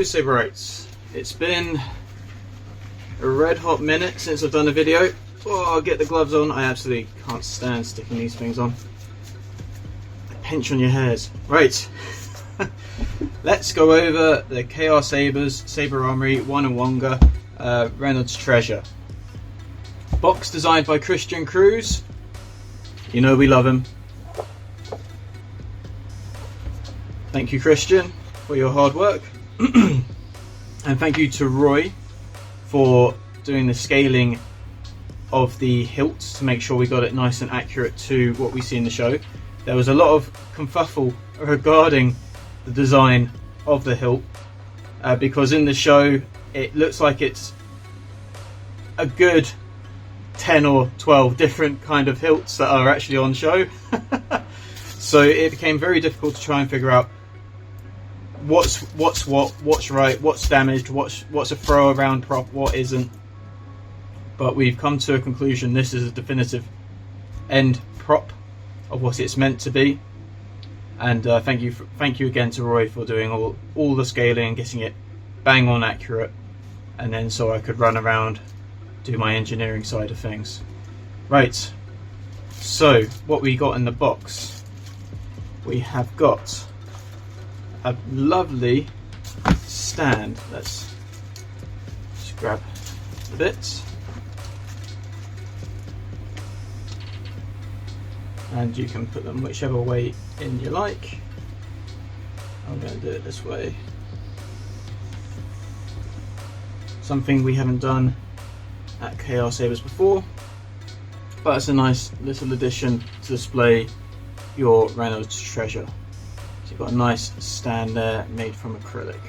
Hello Saberites, it's been a red hot minute since I've done a video. Oh, I'll get the gloves on. I absolutely can't stand sticking these things on. They pinch on your hairs. Right, let's go over the KR Sabers Saber Armory 1 Reynolds Treasure. Box designed by Christian Cruz. You know we love him. Thank you, Christian, for your hard work. And thank you to Roy for doing the scaling of the hilt to make sure we got it nice and accurate to what we see in the show. There was a lot of kerfuffle regarding the design of the hilt because in the show it looks like it's a good 10 or 12 different kind of hilts that are actually on show. So it became very difficult to try and figure out what's right, what's damaged, what's a throw around prop, what isn't. But we've come to a conclusion. This is a definitive end prop of what it's meant to be. And thank you again to Roy for doing all the scaling and getting it bang on accurate, and then so I could run around, do my engineering side of things. Right, so what we got in the box, we have got a lovely stand. Let's just grab the bits, and you can put them whichever way in you like. I'm going to do it this way. Something we haven't done at KR Sabers before, but it's a nice little addition to display your Reynolds Treasure. So you've got a nice stand there made from acrylic.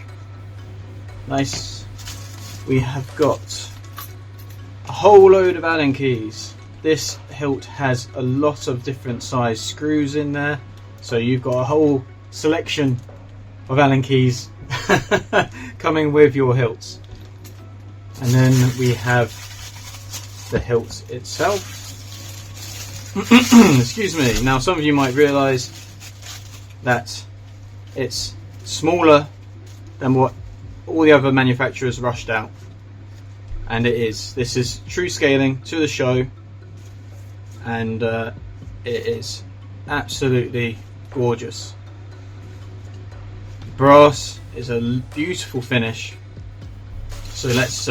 Nice. We have got a whole load of Allen keys. This hilt has a lot of different size screws in there, so you've got a whole selection of Allen keys coming with your hilts. And then we have the hilt itself. Excuse me. Now some of you might realise that it's smaller than what all the other manufacturers rushed out, and it is. This is true scaling to the show, and it is absolutely gorgeous. Brass is a beautiful finish. So let's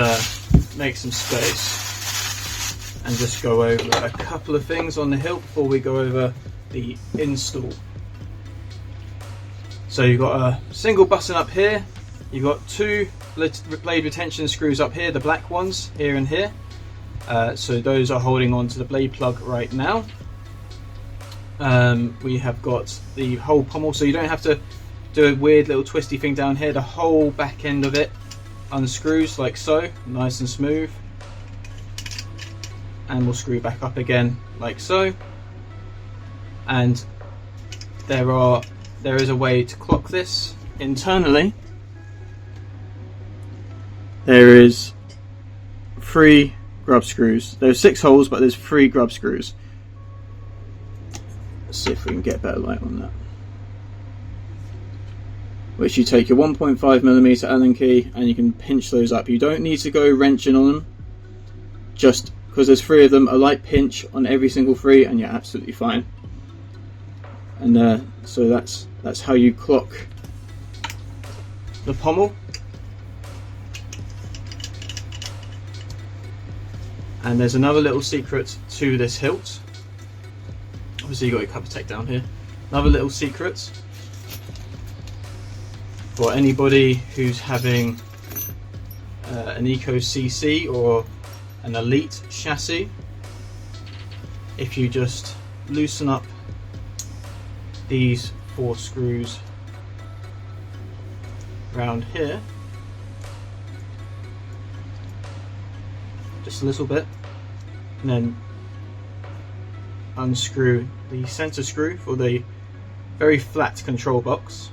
make some space and just go over a couple of things on the hilt before we go over the install. So you've got a single button up here, you've got two blade retention screws up here, the black ones here and here. So those are holding on to the blade plug right now. We have got the whole pommel, so you don't have to do a weird little twisty thing down here. The whole back end of it unscrews like so, nice and smooth, and we'll screw back up again like so. And there is a way to clock this internally. There is 3 grub screws. There's 6 holes, but there's 3 grub screws. Let's see if we can get better light on that. Which you take your 1.5mm Allen key and you can pinch those up. You don't need to go wrenching on them, just because there's 3 of them, a light pinch on every single 3 and you're absolutely fine. And so that's how you clock the pommel. And there's another little secret to this hilt. Obviously you've got your cover tech down here. Another little secret for anybody who's having an Eco CC or an Elite chassis. If you just loosen up these 4 screws around here, just a little bit, and then unscrew the center screw for the very flat control box.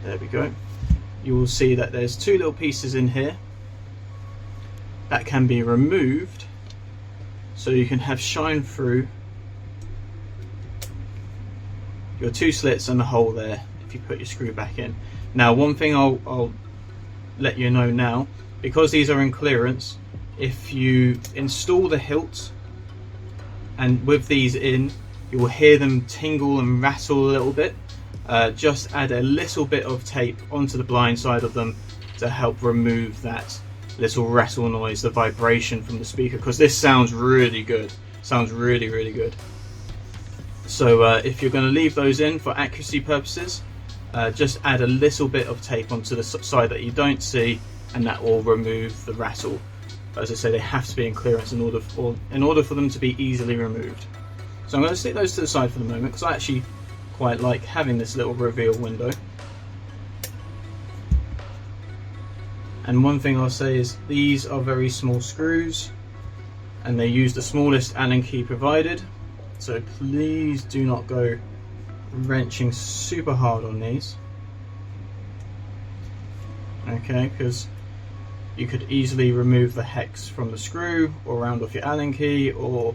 There we go. You will see that there's 2 little pieces in here that can be removed, so you can have shine through your 2 slits and the hole there if you put your screw back in. Now, one thing I'll let you know now, because these are in clearance, if you install the hilt and with these in, you will hear them tingle and rattle a little bit. Just add a little bit of tape onto the blind side of them to help remove that little rattle noise, the vibration from the speaker, because this sounds really good. Sounds really, really good. So if you're going to leave those in for accuracy purposes, just add a little bit of tape onto the side that you don't see, and that will remove the rattle. But as I say, they have to be in clearance in order for them to be easily removed. So I'm going to stick those to the side for the moment, because I actually quite like having this little reveal window. And one thing I'll say is these are very small screws, and they use the smallest Allen key provided, so please do not go wrenching super hard on these, okay, because you could easily remove the hex from the screw or round off your Allen key or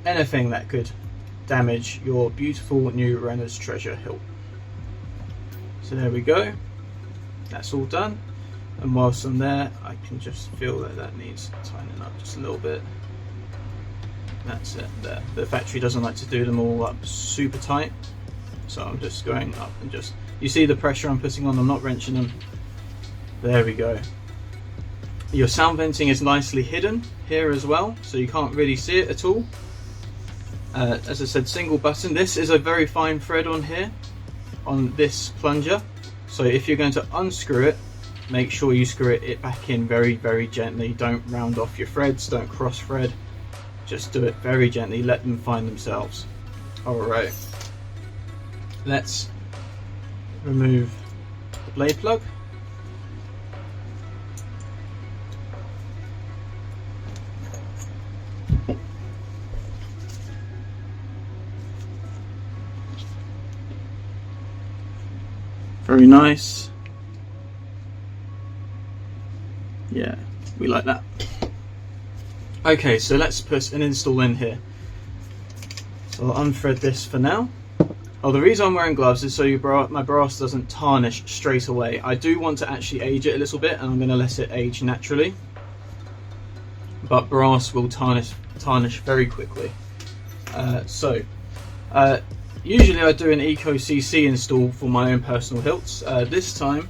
anything that could damage your beautiful new Rennods Treasure hilt. So there we go, that's all done. And whilst I'm there, I can just feel that needs tightening up just a little bit. That's it there. The factory doesn't like to do them all up super tight, so I'm just going up and just, you see the pressure I'm putting on, I'm not wrenching them. There we go. Your sound venting is nicely hidden here as well, so you can't really see it at all. As I said, single button. This is a very fine thread on here, on this plunger, so if you're going to unscrew it, make sure you screw it back in very, very gently. Don't round off your threads, don't cross thread, just do it very gently, let them find themselves. Alright, let's remove the blade plug. Very nice. Yeah, we like that. Okay, so let's put an install in here. So I'll unthread this for now. Oh, the reason I'm wearing gloves is so my brass doesn't tarnish straight away. I do want to actually age it a little bit, and I'm going to let it age naturally. But brass will tarnish very quickly. Usually I do an Eco CC install for my own personal hilts. This time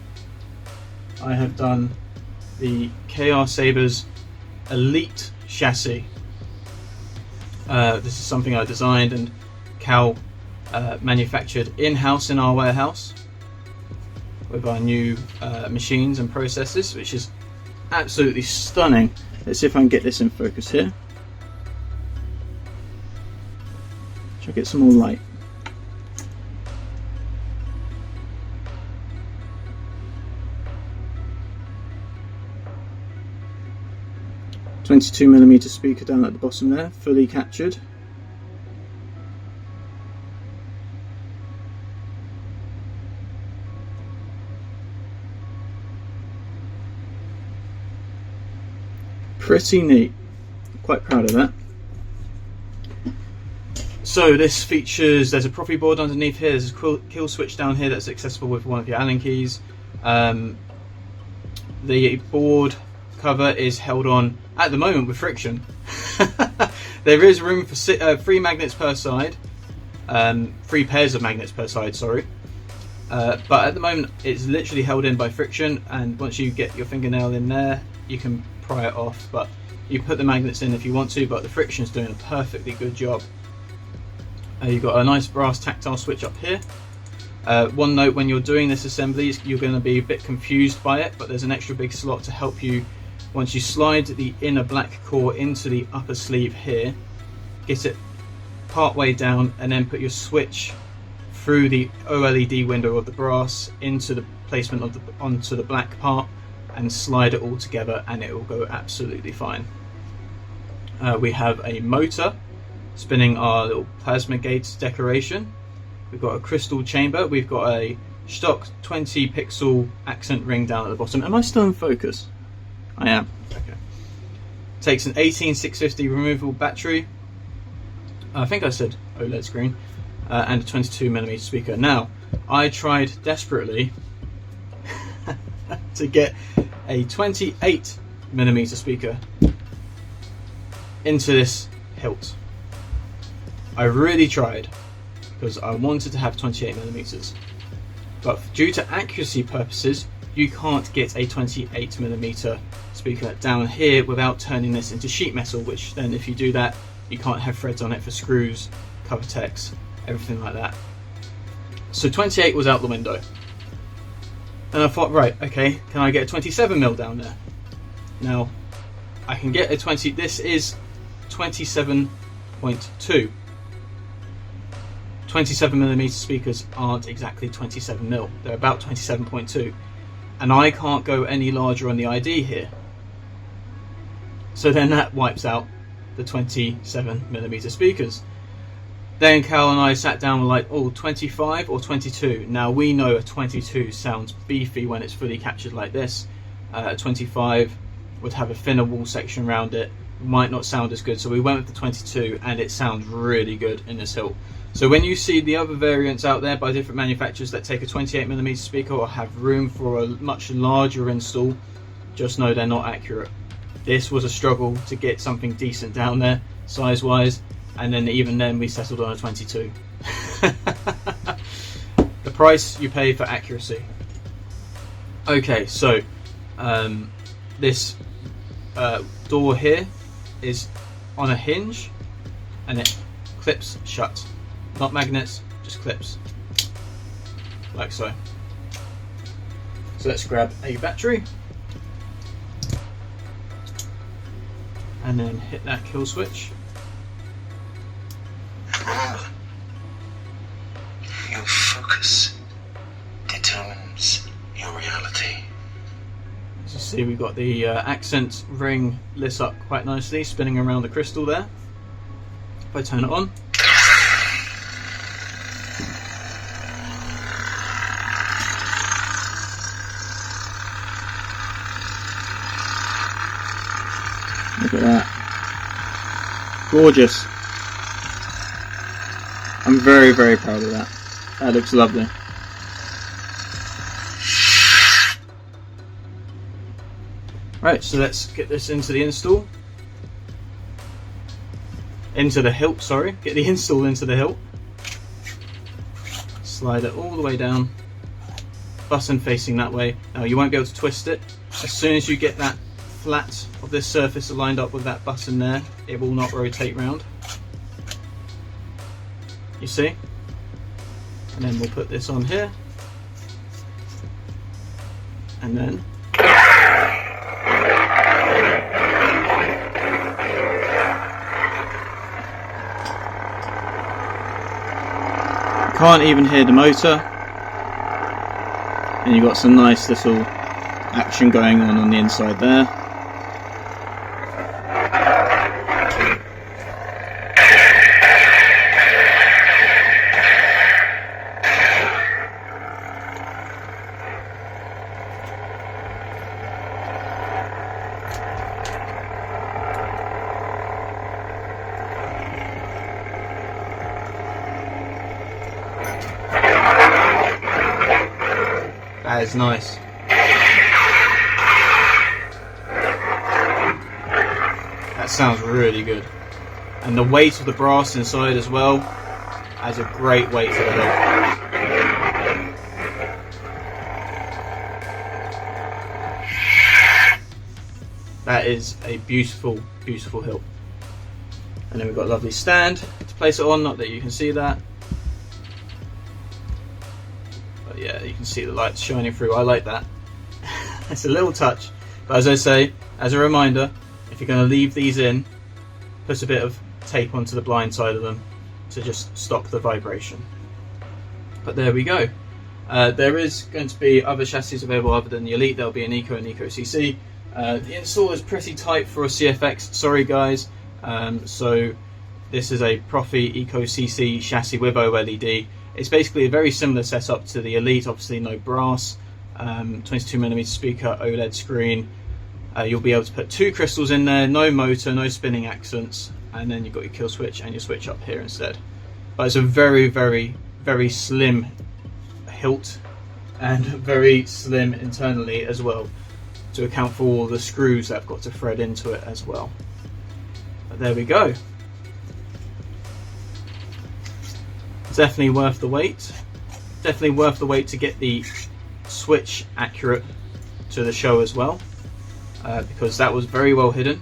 I have done the KR Sabers Elite chassis. This is something I designed and Cal manufactured in-house in our warehouse with our new machines and processes, which is absolutely stunning. Let's see if I can get this in focus here. Should I get some more light? .22mm speaker down at the bottom there, fully captured. Pretty neat, quite proud of that. So this features, there's a property board underneath here, there's a kill switch down here that's accessible with one of your Allen keys. The board cover is held on at the moment with friction. There is room for 3 magnets per side, 3 pairs of magnets per side, sorry. But at the moment it's literally held in by friction, and once you get your fingernail in there you can pry it off, but you put the magnets in if you want to, but the friction is doing a perfectly good job. You've got a nice brass tactile switch up here. One note, when you're doing this assembly, you're going to be a bit confused by it, but there's an extra big slot to help you. Once you slide the inner black core into the upper sleeve here, get it part way down, and then put your switch through the OLED window of the brass into the placement of onto the black part, and slide it all together, and it will go absolutely fine. We have a motor spinning our little plasma gate decoration. We've got a crystal chamber. We've got a stock 20 pixel accent ring down at the bottom. Am I still in focus? I am. Okay. Takes an 18650 removable battery. I think I said OLED screen. and a 22mm speaker. Now, I tried desperately to get a 28mm speaker into this Hilt. I really tried because I wanted to have 28mm, but due to accuracy purposes you can't get a 28mm speaker down here without turning this into sheet metal, which then if you do that you can't have threads on it for screws, cover techs, everything like that. So 28 was out the window, and I thought, right, okay, can I get a 27mm down there? Now I can get a 20, this is 27.2. 27mm speakers aren't exactly 27mm, they're about 27.2, and I can't go any larger on the ID here. So then that wipes out the 27mm speakers. Then Cal and I sat down and were like, oh, 25 or 22. Now we know a 22 sounds beefy when it's fully captured like this. A 25 would have a thinner wall section around it, might not sound as good, so we went with the 22 and it sounds really good in this Hilt. So when you see the other variants out there by different manufacturers that take a 28mm speaker or have room for a much larger install, just know they're not accurate. This was a struggle to get something decent down there size wise, and then even then we settled on a 22. The price you pay for accuracy. Okay, so this door here is on a hinge and it clips shut. Not magnets, just clips. Like so. So let's grab a battery and then hit that kill switch. Your focus determines your reality. As you see, we've got the accent ring lit up quite nicely, spinning around the crystal there. If I turn it on, look at that. Gorgeous. I'm very, very proud of that. That looks lovely. Right, so let's get this into the install. Into the Hilt, sorry. Get the install into the Hilt. Slide it all the way down. Button facing that way. Now you won't be able to twist it. As soon as you get that flat of this surface lined up with that button there, it will not rotate round. You see? And then we'll put this on here. And then you can't even hear the motor, and you've got some nice little action going on the inside there. That is nice. That sounds really good. And the weight of the brass inside as well adds a great weight to the hilt. That is a beautiful, beautiful hilt. And then we've got a lovely stand to place it on, not that you can see that. Yeah, you can see the lights shining through. I like that. It's a little touch, but as I say, as a reminder, if you're going to leave these in, put a bit of tape onto the blind side of them to just stop the vibration. But there we go. There is going to be other chassis available other than the Elite. There'll be an Eco and Eco CC. The install is pretty tight for a CFX, sorry guys. So this is a Profi Eco CC chassis with OLED. It's basically a very similar setup to the Elite, obviously no brass, 22mm speaker, OLED screen. You'll be able to put 2 crystals in there, no motor, no spinning accents, and then you've got your kill switch and your switch up here instead. but it's a very, very, very slim hilt, and very slim internally as well, to account for all the screws that I've got to thread into it as well. But there we go. Definitely worth the wait. Definitely worth the wait to get the switch accurate to the show as well, because that was very well hidden.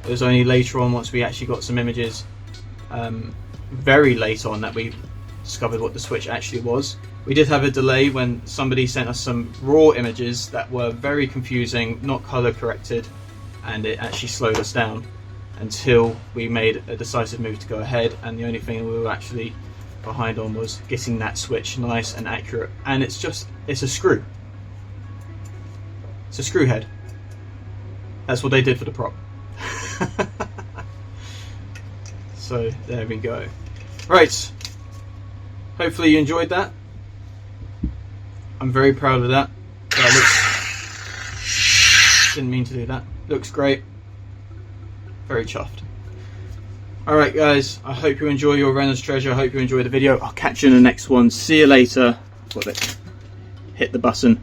It was only later on, once we actually got some images, very late on, that we discovered what the switch actually was. We did have a delay when somebody sent us some raw images that were very confusing, not color corrected, and it actually slowed us down until we made a decisive move to go ahead. And the only thing we were actually behind on was getting that switch nice and accurate. And it's a screw. It's a screw head. That's what they did for the prop. So there we go. Right, hopefully you enjoyed that. I'm very proud of that. Didn't mean to do that. Looks great. Very chuffed. Alright guys, I hope you enjoy your Renner's Treasure. I hope you enjoy the video. I'll catch you in the next one. See you later. Got it. Hit the button.